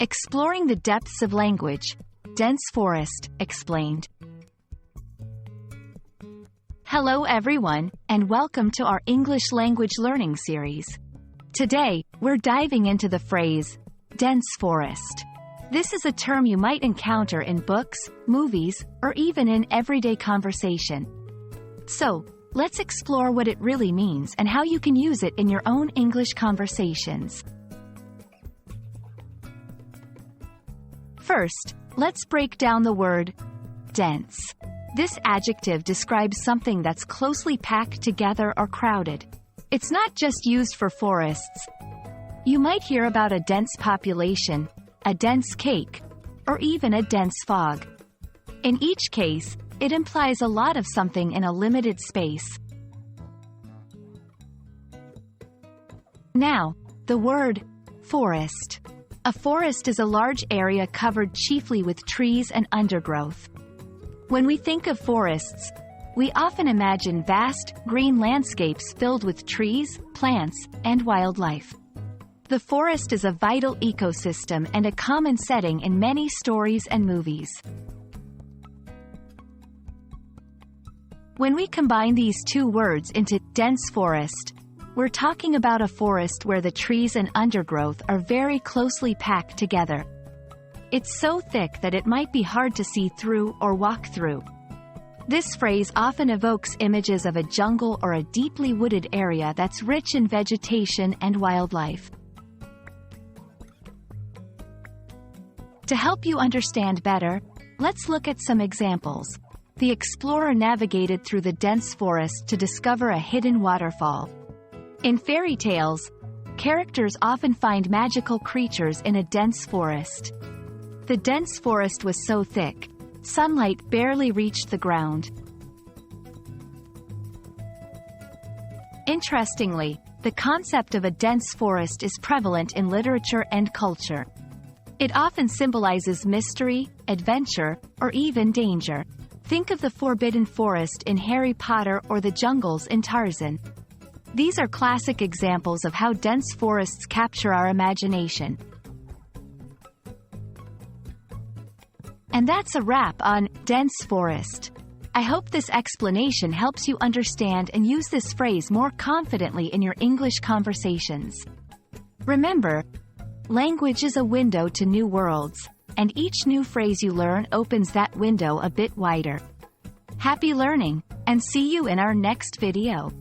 Exploring the depths of language. Dense forest, explained. Hello everyone, and welcome to our English language learning series. Today, we're diving into the phrase, dense forest. This is a term you might encounter in books, movies, or even in everyday conversation. So, let's explore what it really means and how you can use it in your own English conversations. First, let's break down the word dense. This adjective describes something that's closely packed together or crowded. It's not just used for forests. You might hear about a dense population, a dense cake, or even a dense fog. In each case, it implies a lot of something in a limited space. Now, the word forest. A forest is a large area covered chiefly with trees and undergrowth. When we think of forests, we often imagine vast, green landscapes filled with trees, plants, and wildlife. The forest is a vital ecosystem and a common setting in many stories and movies. When we combine these two words into dense forest, we're talking about a forest where the trees and undergrowth are very closely packed together. It's so thick that it might be hard to see through or walk through. This phrase often evokes images of a jungle or a deeply wooded area that's rich in vegetation and wildlife. To help you understand better, let's look at some examples. The explorer navigated through the dense forest to discover a hidden waterfall. In fairy tales, characters often find magical creatures in a dense forest. The dense forest was so thick, sunlight barely reached the ground. Interestingly, the concept of a dense forest is prevalent in literature and culture. It often symbolizes mystery, adventure, or even danger. Think of the Forbidden Forest in Harry Potter or the jungles in Tarzan. These are classic examples of how dense forests capture our imagination. And that's a wrap on dense forest. I hope this explanation helps you understand and use this phrase more confidently in your English conversations. Remember, language is a window to new worlds, and each new phrase you learn opens that window a bit wider. Happy learning, and see you in our next video.